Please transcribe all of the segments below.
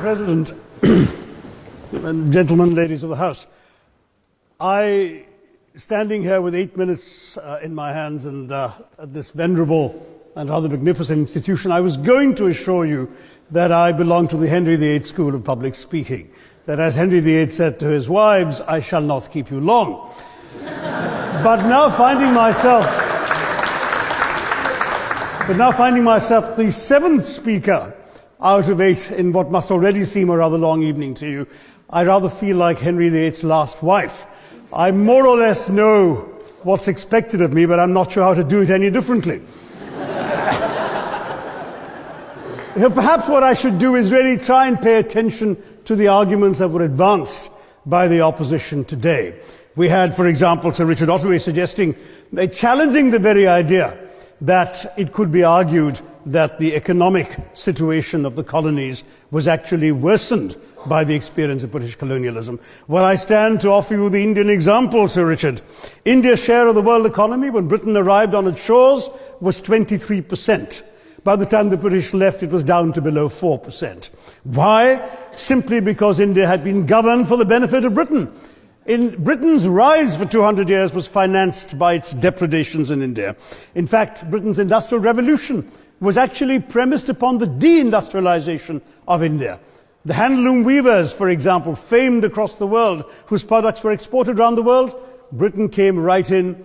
President, and gentlemen, ladies of the House, standing here with 8 minutes in my hands and at this venerable and rather magnificent institution, I was going to assure you that I belong to the Henry VIII School of Public Speaking, that as Henry VIII said to his wives, I shall not keep you long. But now finding myself the seventh speaker out of 8 in what must already seem a rather long evening to you, I rather feel like Henry VIII's last wife. I more or less know what's expected of me, but I'm not sure how to do it any differently. Perhaps what I should do is really try and pay attention to the arguments that were advanced by the opposition today. We had, for example, Sir Richard Ottaway challenging the very idea that it could be argued that the economic situation of the colonies was actually worsened by the experience of British colonialism. Well, I stand to offer you the Indian example, Sir Richard. India's share of the world economy when Britain arrived on its shores was 23%. By the time the British left, it was down to below 4%. Why? Simply because India had been governed for the benefit of Britain. Britain's rise for 200 years was financed by its depredations in India. In fact, Britain's industrial revolution was actually premised upon the deindustrialization of India. The handloom weavers, for example, famed across the world, whose products were exported around the world, Britain came right in.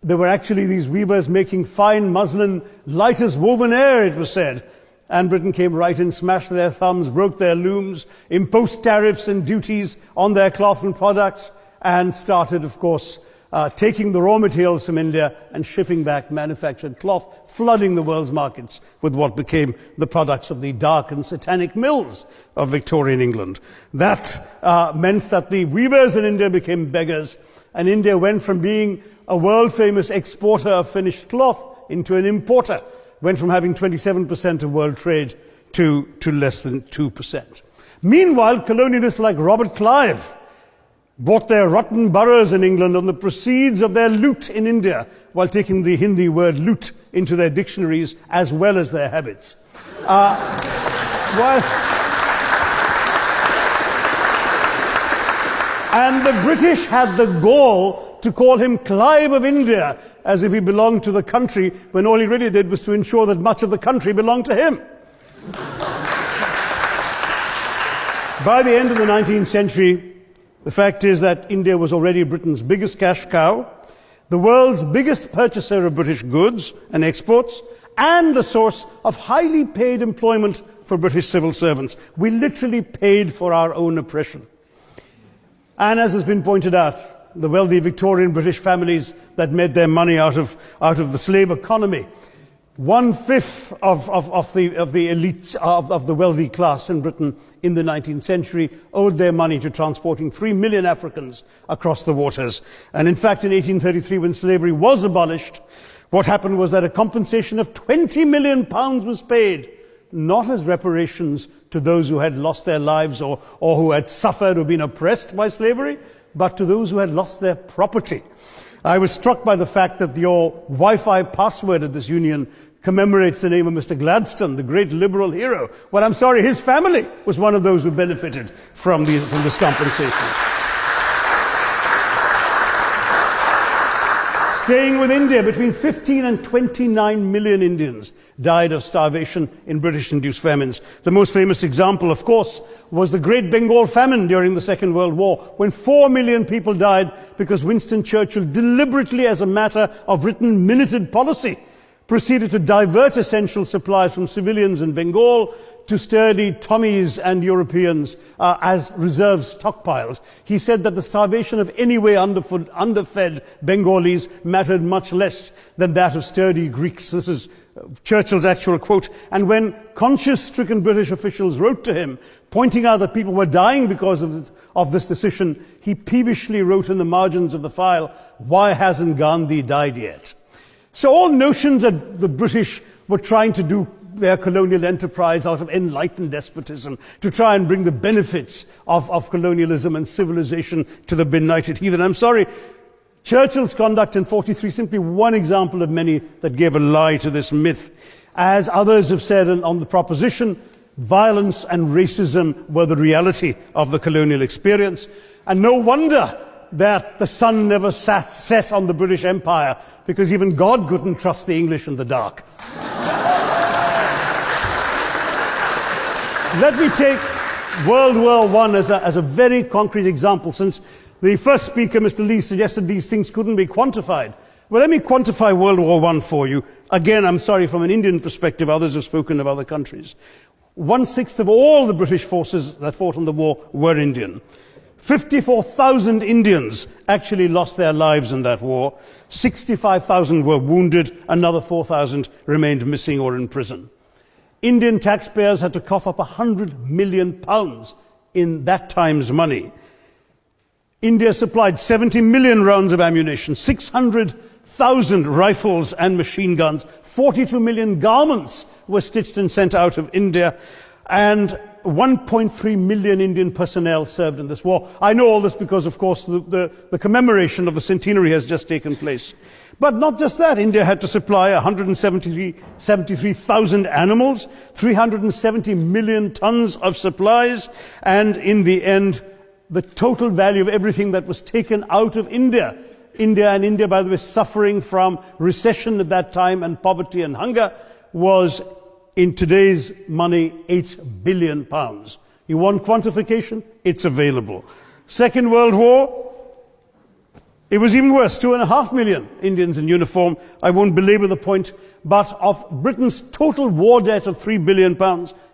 There were actually these weavers making fine muslin, light as woven air, it was said. And Britain came right in, smashed their thumbs, broke their looms, imposed tariffs and duties on their cloth and products, and started, of course, taking the raw materials from India and shipping back manufactured cloth, flooding the world's markets with what became the products of the dark and satanic mills of Victorian England. That meant that the weavers in India became beggars, and India went from being a world-famous exporter of finished cloth into an importer, went from having 27% of world trade to less than 2%. Meanwhile, colonialists like Robert Clive bought their rotten boroughs in England on the proceeds of their loot in India, while taking the Hindi word loot into their dictionaries as well as their habits. And the British had the gall to call him Clive of India, as if he belonged to the country, when all he really did was to ensure that much of the country belonged to him. By the end of the 19th century, the fact is that India was already Britain's biggest cash cow, the world's biggest purchaser of British goods and exports, and the source of highly paid employment for British civil servants. We literally paid for our own oppression. And as has been pointed out, the wealthy Victorian British families that made their money out of the slave economy, 1/5 of the elites of the wealthy class in Britain in the 19th century owed their money to transporting 3 million Africans across the waters. And in fact, in 1833, when slavery was abolished, what happened was that a compensation of £20 million was paid, not as reparations to those who had lost their lives or who had suffered or been oppressed by slavery, but to those who had lost their property. I was struck by the fact that your Wi-Fi password at this union commemorates the name of Mr. Gladstone, the great liberal hero. Well, I'm sorry, his family was one of those who benefited from this compensation. Staying with India, between 15 and 29 million Indians died of starvation in British-induced famines. The most famous example, of course, was the Great Bengal Famine during the Second World War, when 4 million people died because Winston Churchill deliberately, as a matter of written minuted policy, proceeded to divert essential supplies from civilians in Bengal to sturdy Tommies and Europeans as reserve stockpiles. He said that the starvation of anyway underfed Bengalis mattered much less than that of sturdy Greeks. This is Churchill's actual quote. And when conscience-stricken British officials wrote to him, pointing out that people were dying because of this decision, he peevishly wrote in the margins of the file, "Why hasn't Gandhi died yet?" So all notions that the British were trying to do their colonial enterprise out of enlightened despotism, to try and bring the benefits of colonialism and civilization to the benighted heathen. I'm sorry, Churchill's conduct in 43, simply one example of many that gave a lie to this myth. As others have said on the proposition, Violence and racism were the reality of the colonial experience. And no wonder that the sun never set on the British Empire, because even God couldn't trust the English in the dark. Let me take World War I as a very concrete example, since the first speaker, Mr. Lee, suggested these things couldn't be quantified. Well, let me quantify World War I for you. Again, I'm sorry, from an Indian perspective, others have spoken of other countries. 1/6 of all the British forces that fought in the war were Indian. 54,000 Indians actually lost their lives in that war. 65,000 were wounded. Another 4,000 remained missing or in prison. Indian taxpayers had to cough up £100 million in that time's money. India supplied 70 million rounds of ammunition, 600,000 rifles and machine guns, 42 million garments were stitched and sent out of India, and 1.3 million Indian personnel served in this war. I know all this because, of course, the commemoration of the centenary has just taken place. But not just that, India had to supply 173,000 animals, 370 million tons of supplies, and in the end, the total value of everything that was taken out of India, India, by the way, suffering from recession at that time and poverty and hunger, was, in today's money, £8 billion. You want quantification? It's available. Second World War, it was even worse, 2.5 million Indians in uniform. I won't belabor the point, but of Britain's total war debt of £3 billion,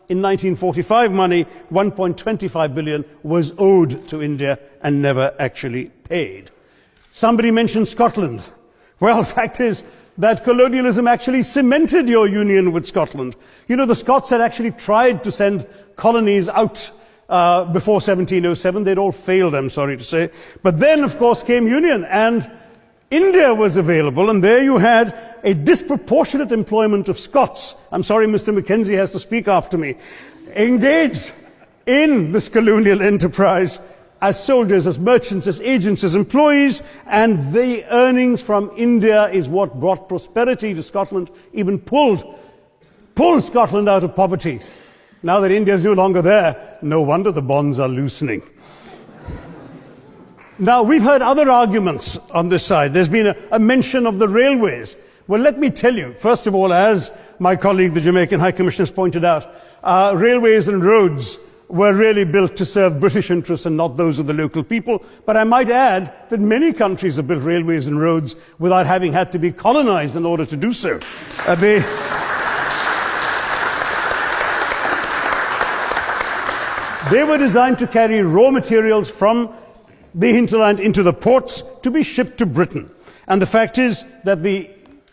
in 1945 money, 1.25 billion was owed to India and never actually paid. Somebody mentioned Scotland. Well, the fact is that colonialism actually cemented your union with Scotland. You know, the Scots had actually tried to send colonies out before 1707. They'd all failed, I'm sorry to say. But then, of course, came union, and India was available, and there you had a disproportionate employment of Scots. I'm sorry, Mr. Mackenzie has to speak after me. Engaged in this colonial enterprise as soldiers, as merchants, as agents, as employees, and the earnings from India is what brought prosperity to Scotland, even pulled Scotland out of poverty. Now that India is no longer there, no wonder the bonds are loosening. Now, we've heard other arguments on this side. There's been a mention of the railways. Well, let me tell you, first of all, as my colleague, the Jamaican High Commissioner, has pointed out, railways and roads were really built to serve British interests and not those of the local people. But I might add that many countries have built railways and roads without having had to be colonized in order to do so. They were designed to carry raw materials from the hinterland into the ports to be shipped to Britain. And the fact is that the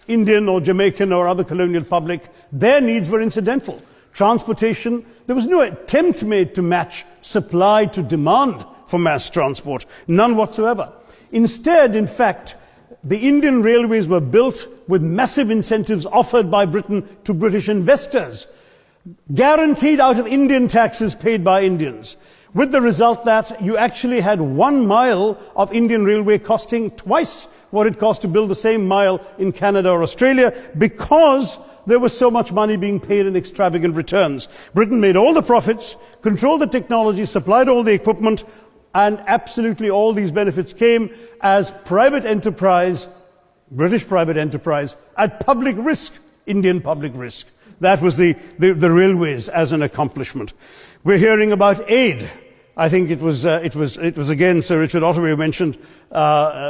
Indian or Jamaican or other colonial public, their needs were incidental. Transportation, there was no attempt made to match supply to demand for mass transport, none whatsoever. Instead, in fact, the Indian railways were built with massive incentives offered by Britain to British investors, guaranteed out of Indian taxes paid by Indians, with the result that you actually had 1 mile of Indian railway costing twice what it cost to build the same mile in Canada or Australia, because there was so much money being paid in extravagant returns. Britain made all the profits, controlled the technology, supplied all the equipment, and absolutely all these benefits came as private enterprise, British private enterprise, at public risk, Indian public risk. That was the railways as an accomplishment. We're hearing about aid. I think it was again Sir Richard Ottaway who mentioned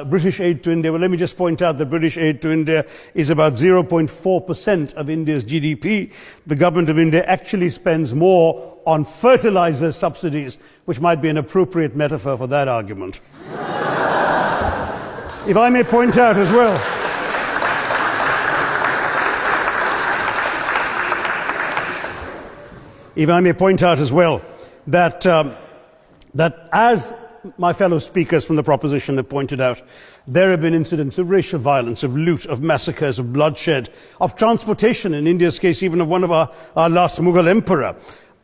British aid to India. Well, let me just point out that British aid to India is about 0.4% of India's GDP. The government of India actually spends more on fertilizer subsidies, which might be an appropriate metaphor for that argument. If I may point out as well, that as my fellow speakers from the proposition have pointed out, there have been incidents of racial violence, of loot, of massacres, of bloodshed, of transportation, in India's case even of one of our last Mughal emperor.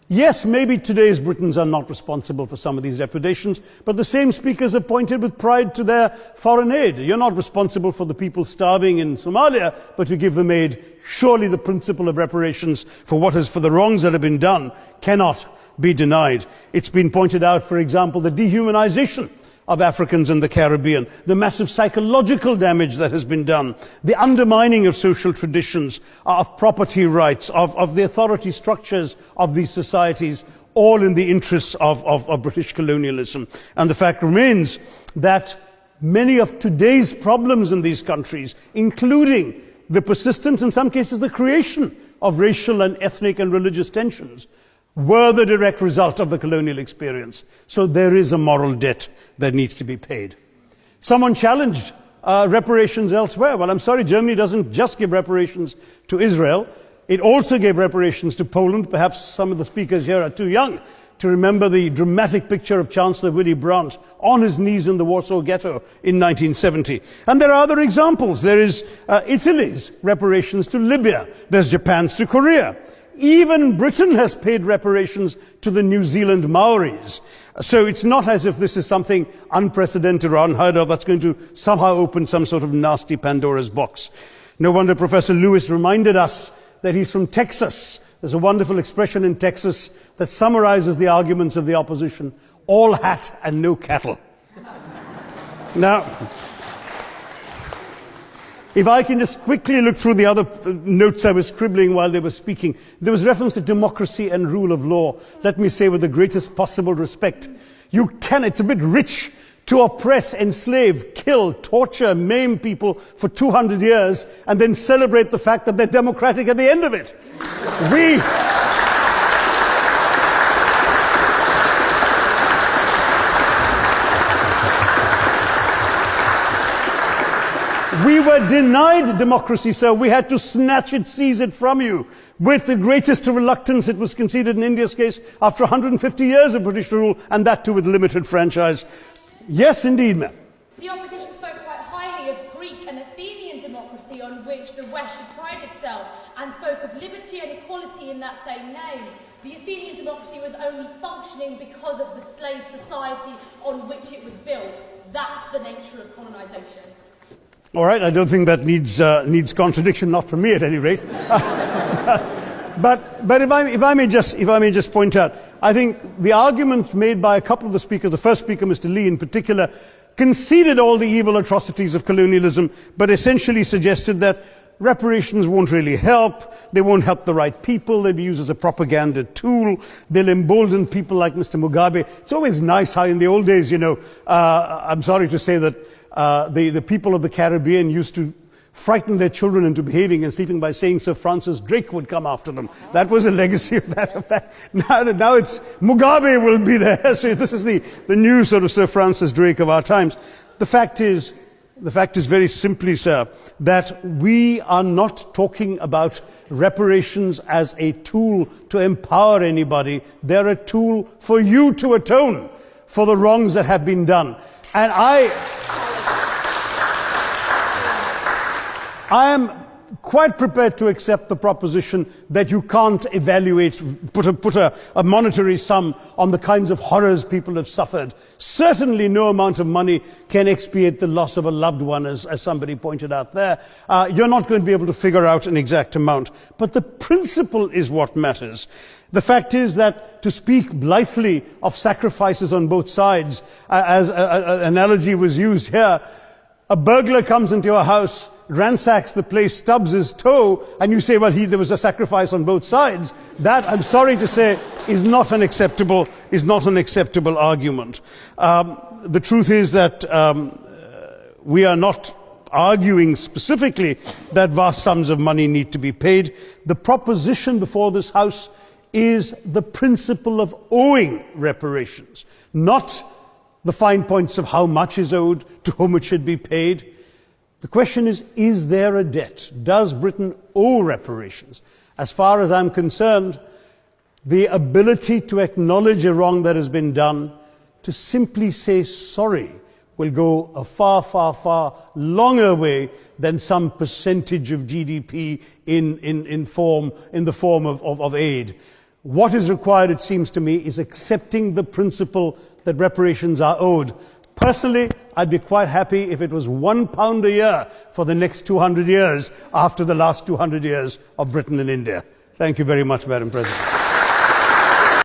Yes, maybe today's Britons are not responsible for some of these depredations, but the same speakers have pointed with pride to their foreign aid. You're not responsible for the people starving in Somalia, but you give them aid. Surely the principle of reparations for the wrongs that have been done cannot be denied. It's been pointed out, for example, the dehumanization of Africans in the Caribbean, the massive psychological damage that has been done, the undermining of social traditions, of property rights, of the authority structures of these societies, all in the interests of British colonialism. And the fact remains that many of today's problems in these countries, including the persistence, in some cases the creation of racial and ethnic and religious tensions, were the direct result of the colonial experience. So there is a moral debt that needs to be paid. Someone challenged reparations elsewhere. Well, I'm sorry, Germany doesn't just give reparations to Israel. It also gave reparations to Poland. Perhaps some of the speakers here are too young to remember the dramatic picture of Chancellor Willy Brandt on his knees in the Warsaw Ghetto in 1970. And there are other examples. There is Italy's reparations to Libya. There's Japan's to Korea. Even Britain has paid reparations to the New Zealand Maoris. So it's not as if this is something unprecedented or unheard of that's going to somehow open some sort of nasty Pandora's box. No wonder Professor Lewis reminded us that he's from Texas. There's a wonderful expression in Texas that summarizes the arguments of the opposition: all hat and no cattle. Now, if I can just quickly look through the other notes I was scribbling while they were speaking. There was reference to democracy and rule of law. Let me say with the greatest possible respect, it's a bit rich to oppress, enslave, kill, torture, maim people for 200 years and then celebrate the fact that they're democratic at the end of it. We were denied democracy, sir. We had to snatch it, seize it from you. With the greatest reluctance, it was conceded in India's case after 150 years of British rule, and that too with limited franchise. Yes, indeed, ma'am. The opposition spoke quite highly of Greek and Athenian democracy on which the West should pride itself, and spoke of liberty and equality in that same name. The Athenian democracy was only functioning because of the slave society on which it was built. That's the nature of colonisation. All right, I don't think that needs contradiction, not from me at any rate. But if I may just point out, I think the argument made by a couple of the speakers, the first speaker, Mr. Lee in particular, conceded all the evil atrocities of colonialism, but essentially suggested that reparations won't really help. They won't help the right people. They'll be used as a propaganda tool. They'll embolden people like Mr. Mugabe. It's always nice how in the old days, I'm sorry to say that the people of the Caribbean used to frighten their children into behaving and sleeping by saying Sir Francis Drake would come after them. That was a legacy of that. Now it's Mugabe will be there. So this is the new sort of Sir Francis Drake of our times. The fact is very simply, sir, that we are not talking about reparations as a tool to empower anybody. They're a tool for you to atone for the wrongs that have been done. And I am quite prepared to accept the proposition that you can't put a monetary sum on the kinds of horrors people have suffered. Certainly no amount of money can expiate the loss of a loved one, as somebody pointed out there. You're not going to be able to figure out an exact amount. But the principle is what matters. The fact is that to speak blithely of sacrifices on both sides, as an analogy was used here, a burglar comes into your house, ransacks the place, stubs his toe, and you say, well, there was a sacrifice on both sides. That, I'm sorry to say, is not an acceptable argument. The truth is that we are not arguing specifically that vast sums of money need to be paid. The proposition before this House is the principle of owing reparations, not the fine points of how much is owed, to whom it should be paid. The question is there a debt? Does Britain owe reparations? As far as I'm concerned, the ability to acknowledge a wrong that has been done, to simply say sorry, will go a far, far, far longer way than some percentage of GDP in the form of aid. What is required, it seems to me, is accepting the principle that reparations are owed. Personally, I'd be quite happy if it was £1 a year for the next 200 years after the last 200 years of Britain and India. Thank you very much, Madam President.